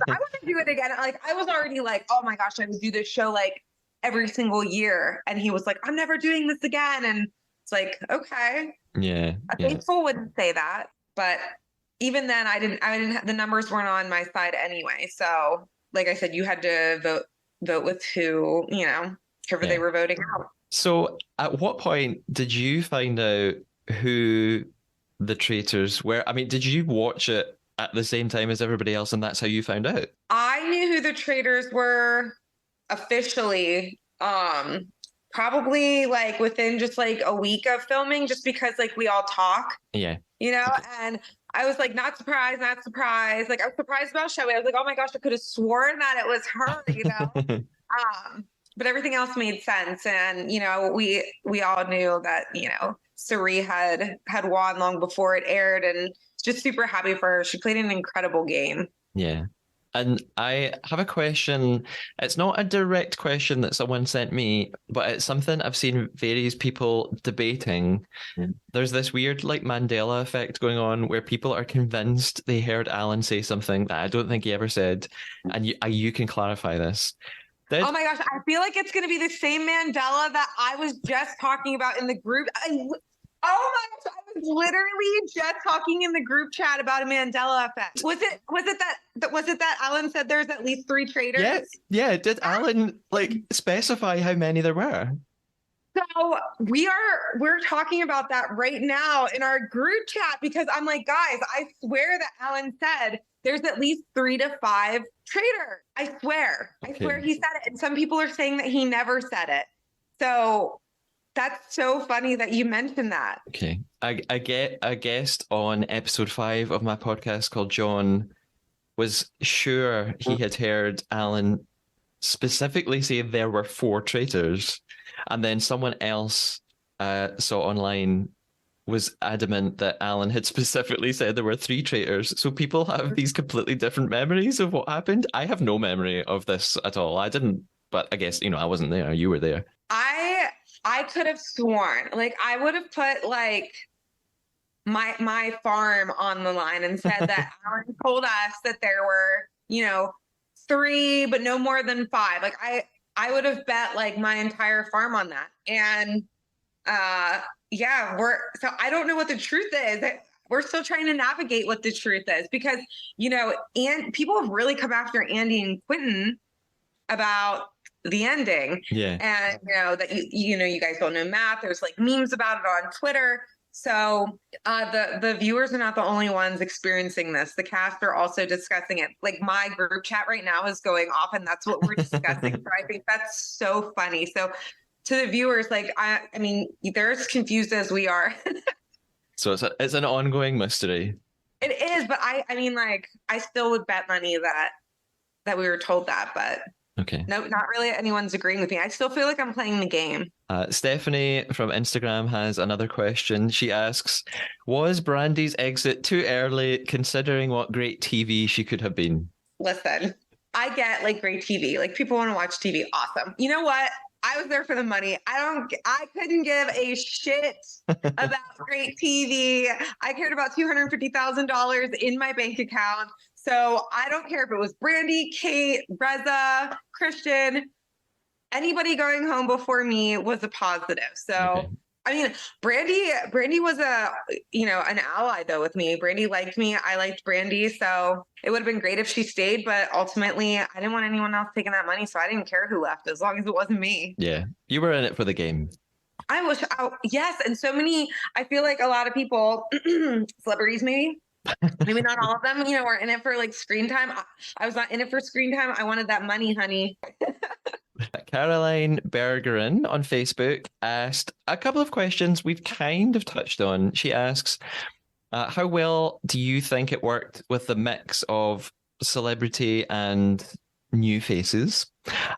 want to do it again. Like, I was already like, oh my gosh, I would do this show like every single year. And he was like, I'm never doing this again. And it's like, okay. Yeah. A faithful wouldn't say that. But even then I didn't, the numbers weren't on my side anyway. So like I said, you had to vote with whoever they were voting out. So at what point did you find out who the traitors were? I mean, did you watch it at the same time as everybody else, and that's how you found out? I knew who the traitors were officially, probably like within just like a week of filming, just because like we all talk. Yeah. And I was like, not surprised. Like I was surprised about Shelby. I was like, oh my gosh, I could have sworn that it was her, but everything else made sense. And, we all knew that, Suri had won long before it aired, and just super happy for her. She played an incredible game. Yeah. And I have a question. It's not a direct question that someone sent me, but it's something I've seen various people debating. There's this weird like Mandela effect going on where people are convinced they heard Alan say something that I don't think he ever said. And you can clarify this. Oh my gosh, I feel like it's going to be the same Mandela that I was just talking about in the group. Oh my gosh, I was literally just talking in the group chat about a Mandela effect. Was it that Alan said there's at least 3 traitors? Yeah. Did Alan like specify how many there were? So we're talking about that right now in our group chat, because I'm like, guys, I swear that Alan said there's at least 3 to 5 traitors. I swear he said it. And some people are saying that he never said it. So that's so funny that you mentioned that. Okay. I get a guest on episode 5 of my podcast called John was sure he had heard Alan specifically say there were 4 traitors. And then someone else saw online was adamant that Alan had specifically said there were 3 traitors. So people have these completely different memories of what happened. I have no memory of this at all. I didn't, but I guess, I wasn't there. You were there. I could have sworn, like, I would have put like my farm on the line and said that Alan told us that there were, 3, but no more than 5. Like I would have bet like my entire farm on that. And so I don't know what the truth is. We're still trying to navigate what the truth is, because, and people have really come after Andy and Quentin about the ending. Yeah. And that you guys don't know math. There's like memes about it on Twitter. So the viewers are not the only ones experiencing this. The cast are also discussing it. Like my group chat right now is going off, and that's what we're discussing. So I think that's so funny. So to the viewers, like I mean, they're as confused as we are. So it's an ongoing mystery. It is, but I mean, like I still would bet money that we were told that, but. Okay. No, not really anyone's agreeing with me. I still feel like I'm playing the game. Stephanie from Instagram has another question. She asks, was Brandy's exit too early considering what great TV she could have been? Listen, I get like great TV. Like people want to watch TV. Awesome. You know what? I was there for the money. I couldn't give a shit about great TV. I cared about $250,000 in my bank account. So I don't care if it was Brandy, Kate, Reza, Christian, anybody going home before me was a positive. So I mean, Brandy was an ally though with me. Brandy liked me. I liked Brandy. So it would have been great if she stayed, but ultimately I didn't want anyone else taking that money. So I didn't care who left as long as it wasn't me. Yeah, you were in it for the game. Yes. And so many, I feel like a lot of people, celebrities maybe not all of them, are in it for like screen time. I was not in it for screen time. I wanted that money, honey. Caroline Bergeron on Facebook asked a couple of questions we've kind of touched on. She asks, how well do you think it worked with the mix of celebrity and new faces?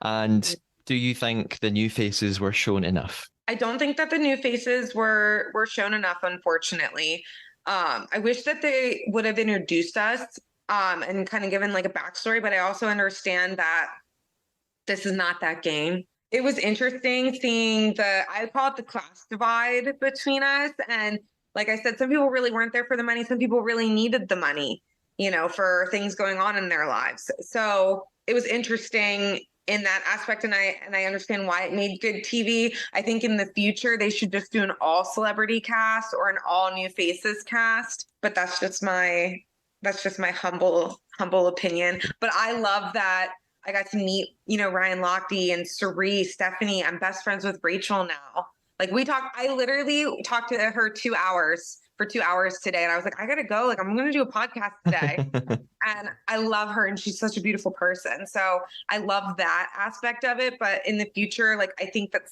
And do you think the new faces were shown enough? I don't think that the new faces were shown enough, unfortunately. I wish that they would have introduced us and kind of given like a backstory, but I also understand that this is not that game. It was interesting seeing I call it the class divide between us. And like I said, some people really weren't there for the money. Some people really needed the money, for things going on in their lives. So it was interesting in that aspect. And I understand why it made good TV. I think in the future, they should just do an all celebrity cast or an all new faces cast. But that's just my humble opinion. But I love that I got to meet, Ryan Lochte and Suri, Stephanie. I'm best friends with Rachel now. Like I literally talked to her 2 hours for 2 hours today. And I was like, I got to go. Like, I'm going to do a podcast today. And I love her. And she's such a beautiful person. So I love that aspect of it. But in the future, like, I think that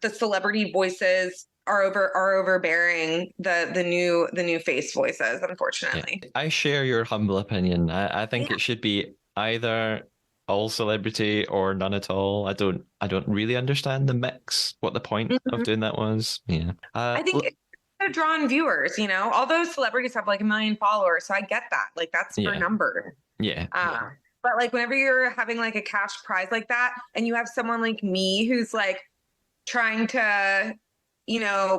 the celebrity voices are overbearing the new face voices, unfortunately. Yeah. I share your humble opinion. I think it should be either all celebrity or none at all. I don't really understand the mix, what the point of doing that was. Yeah. I think it's drawing viewers, all those celebrities have like 1 million followers. So I get that. Like that's per number. Yeah. But like whenever you're having like a cash prize like that and you have someone like me who's like trying to,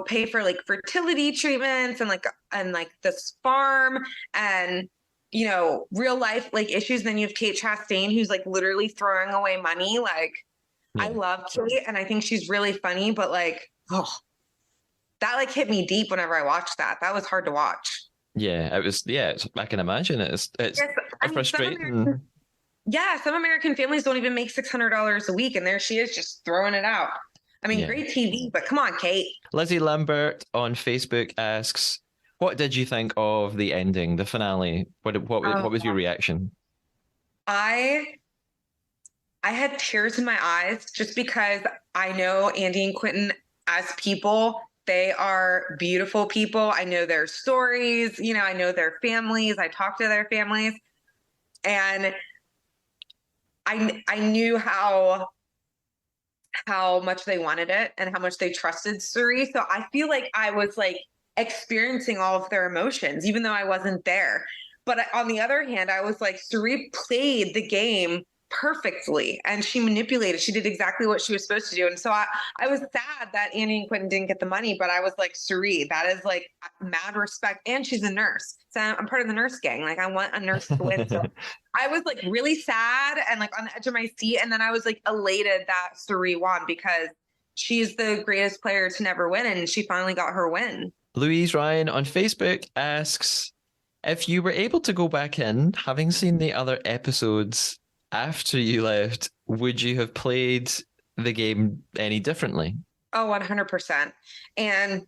pay for like fertility treatments and like this farm and real life like issues. Then you have Kate Chastain, who's like literally throwing away money. Like, I love Kate and I think she's really funny, but like, that like hit me deep whenever I watched that. That was hard to watch. Yeah, it was. Yeah, I can imagine it's frustrating. Some American families don't even make $600 a week, and there she is just throwing it out. I mean, great TV, but come on, Kate. Lizzie Lambert on Facebook asks, what did you think of the ending, the finale? What was your reaction? I had tears in my eyes just because I know Andy and Quentin as people. They are beautiful people. I know their stories, I know their families. I talk to their families. And I knew how much they wanted it and how much they trusted Suri. So I feel like I was like experiencing all of their emotions, even though I wasn't there. But on the other hand, I was like, Suri played the game perfectly and she manipulated. She did exactly what she was supposed to do. And so I was sad that Andy and Quentin didn't get the money, but I was like, Suri, that is like mad respect. And she's a nurse. So I'm part of the nurse gang. Like I want a nurse to win. So I was like really sad and like on the edge of my seat. And then I was like elated that Suri won because she's the greatest player to never win. And she finally got her win. Louise Ryan on Facebook asks, if you were able to go back in, having seen the other episodes after you left, would you have played the game any differently? Oh, 100%. And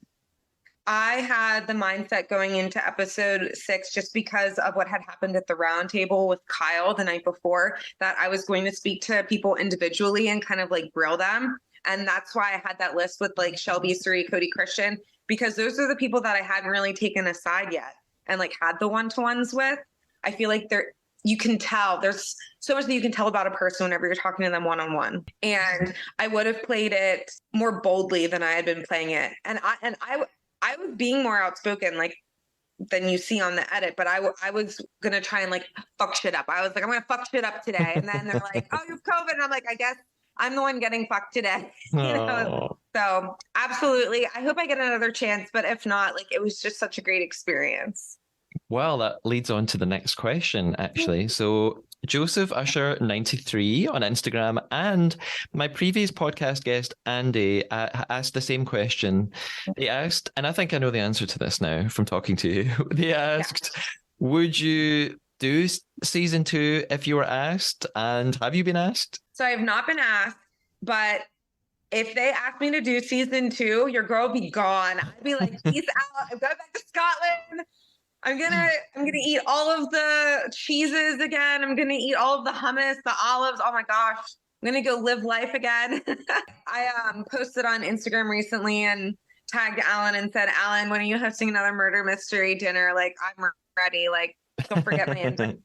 I had the mindset going into episode 6, just because of what had happened at the round table with Kyle the night before, that I was going to speak to people individually and kind of like grill them. And that's why I had that list with like Shelby, Suri, Cody, Christian, because those are the people that I hadn't really taken aside yet and like had the one-to-ones with. I feel like you can tell there's so much that you can tell about a person whenever you're talking to them one-on-one. And I would have played it more boldly than I had been playing it. And I was being more outspoken, like than you see on the edit, but I was going to try and like fuck shit up. I was like, I'm going to fuck shit up today. And then they're like, oh, you have COVID. And I'm like, I guess I'm the one getting fucked today. So absolutely. I hope I get another chance, but if not, like, it was just such a great experience. Well, that leads on to the next question, actually. So, Joseph Usher 93 on Instagram and my previous podcast guest, Andy, asked the same question. They asked, and I think I know the answer to this now from talking to you. They asked, would you do season 2 if you were asked? And have you been asked? So I have not been asked, but if they asked me to do season 2, your girl would be gone. I'd be like, peace out. I'm going back to Scotland. I'm gonna eat all of the cheeses again. I'm gonna eat all of the hummus, the olives. Oh my gosh. I'm gonna go live life again. I posted on Instagram recently and tagged Alan and said, Alan, when are you hosting another murder mystery dinner? Like, I'm ready. Like, don't forget my invite.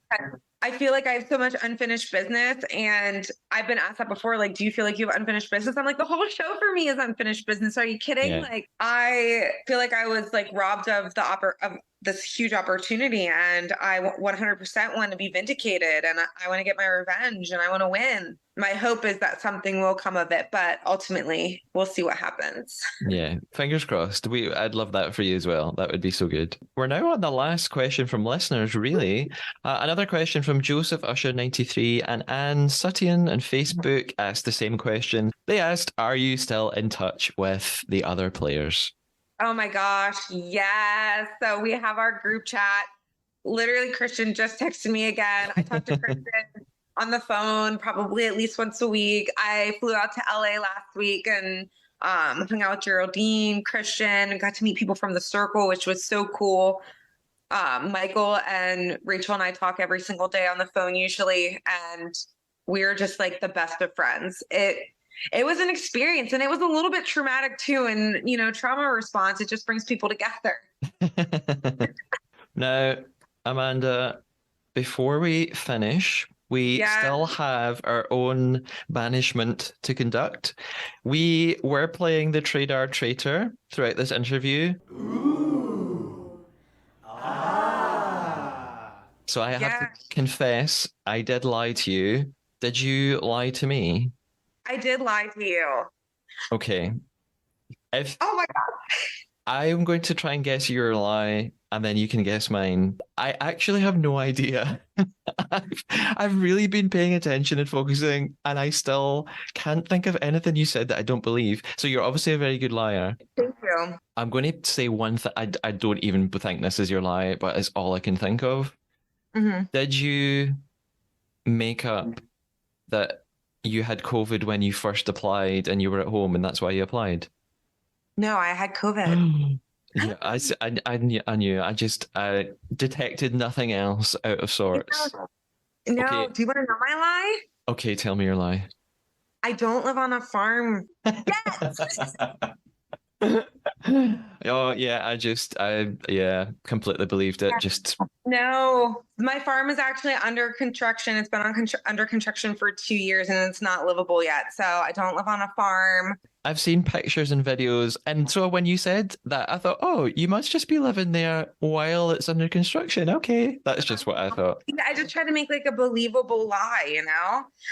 I feel like I have so much unfinished business, and I've been asked that before. Like, do you feel like you have unfinished business? I'm like, the whole show for me is unfinished business. Are you kidding? Yeah. Like, I feel like I was like robbed of of this huge opportunity, and I 100% want to be vindicated, and I want to get my revenge, and I want to win. My hope is that something will come of it, but ultimately we'll see what happens. Yeah, fingers crossed. I'd love that for you as well. That would be so good. We're now on the last question from listeners, really. Another question from Joseph Usher 93 and Anne Sutton on Facebook asked the same question. They asked, are you still in touch with the other players? Oh my gosh, yes. So we have our group chat. Literally, Christian just texted me again. I talked to Christian on the phone probably at least once a week. I flew out to LA last week and hung out with Geraldine, Christian, and got to meet people from the circle, which was so cool. Michael and Rachel and I talk every single day on the phone usually, and we're just like the best of friends. It was an experience, and it was a little bit traumatic too. And trauma response, it just brings people together. Now, Amanda, before we finish, we still have our own banishment to conduct. We were playing the Traidar Traitor throughout this interview. Ooh. Ah. So I have to confess, I did lie to you. Did you lie to me? I did lie to you. Okay. Oh my God. I'm going to try and guess your lie, and then you can guess mine. I actually have no idea. I've really been paying attention and focusing, and I still can't think of anything you said that I don't believe. So you're obviously a very good liar. Thank you. I'm going to say one thing. I don't even think this is your lie, but it's all I can think of. Mm-hmm. Did you make up that you had COVID when you first applied and you were at home and that's why you applied? No, I had COVID. Yeah, I knew. I detected nothing else out of sorts. No, Okay. do you want to know my lie? Okay, tell me your lie. I don't live on a farm. Yes. Oh yeah, I completely believed it. Just No, my farm is actually under construction. It's been under construction for 2 years and it's not livable yet. So I don't live on a farm. I've seen pictures and videos, and so when you said that, I thought, oh, you must just be living there while it's under construction. Okay, that's just what I thought. I just try to make like a believable lie,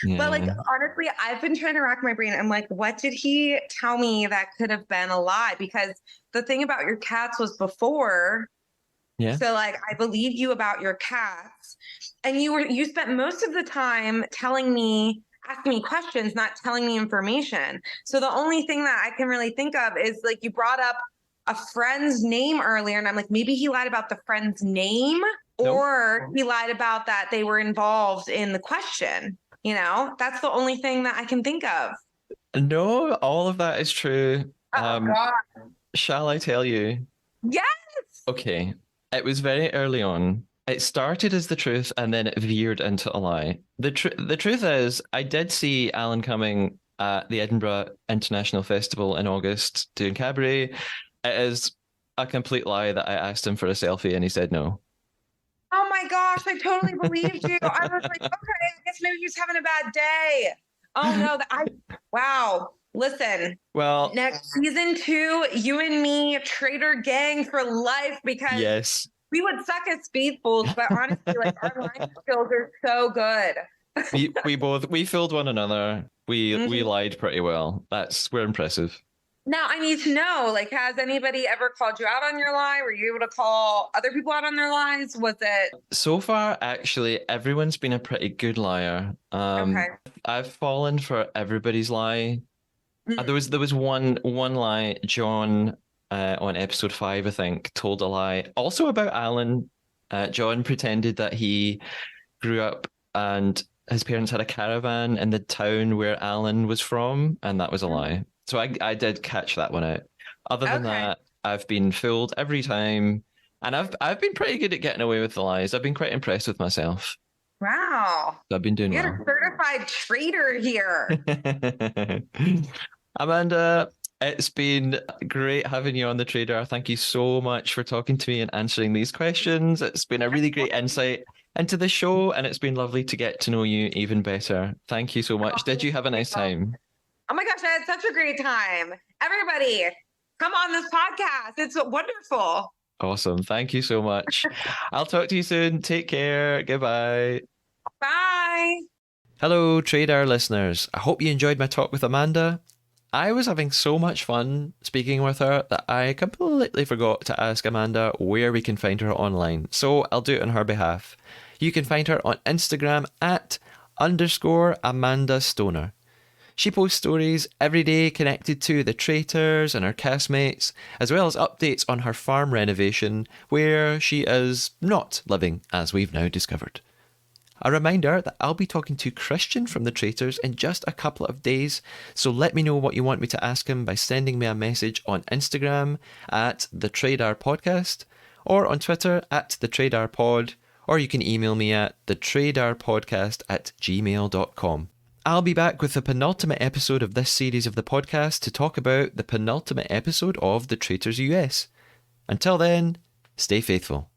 Yeah. But like honestly, I've been trying to rack my brain. I'm like, what did he tell me that could have been a lie? Because the thing about your cats was before. Yeah. So like I believe you about your cats, and you spent most of the time asking me questions, not telling me information. So the only thing that I can really think of is like you brought up a friend's name earlier, and I'm like, maybe he lied about the friend's name, or he lied about that they were involved in the question. That's the only thing that I can think of. No, all of that is true. Oh God. Shall I tell you? Yes. Okay. It was very early on. It started as the truth and then it veered into a lie. The truth is, I did see Alan Cumming at the Edinburgh International Festival in August doing cabaret. It is a complete lie that I asked him for a selfie and he said no. Oh my gosh, I totally believed you. I was like, okay, I guess maybe he was having a bad day. Oh no, wow. Listen, well, next season 2, you and me, Traitor gang for life, because yes, we would suck at speedfuls, but honestly, like our line skills are so good. we fooled one another. We lied pretty well. We're impressive. Now I need to know, like, has anybody ever called you out on your lie? Were you able to call other people out on their lies? Was it So far, actually, everyone's been a pretty good liar. okay? I've fallen for everybody's lie. There was one lie. John, on episode 5, I think, told a lie. Also about Alan. John pretended that he grew up and his parents had a caravan in the town where Alan was from, and that was a lie. So I did catch that one out. Other than Okay. that, I've been fooled every time, and I've been pretty good at getting away with the lies. I've been quite impressed with myself. Wow. So I've been doing You got well. a certified traitor here. Amanda, it's been great having you on the Trader. Thank you so much for talking to me and answering these questions. It's been a really great insight into the show, and it's been lovely to get to know you even better. Thank you so much. Did you have a nice time? Oh my gosh, I had such a great time. Everybody, come on this podcast. It's wonderful. Awesome. Thank you so much. I'll talk to you soon. Take care. Goodbye. Bye. Hello, Trader listeners. I hope you enjoyed my talk with Amanda. I was having so much fun speaking with her that I completely forgot to ask Amanda where we can find her online. So I'll do it on her behalf. You can find her on Instagram at _Amanda Stoner. She posts stories every day connected to the Traitors and her castmates, as well as updates on her farm renovation, where she is not living, as we've now discovered. A reminder that I'll be talking to Christian from the Traitors in just a couple of days, so let me know what you want me to ask him by sending me a message on Instagram at the Traidar Podcast, or on Twitter at the Traidar Pod, or you can email me at thetraidarpodcast@gmail.com. I'll be back with the penultimate episode of this series of the podcast to talk about the penultimate episode of the Traitors US. Until then, stay faithful.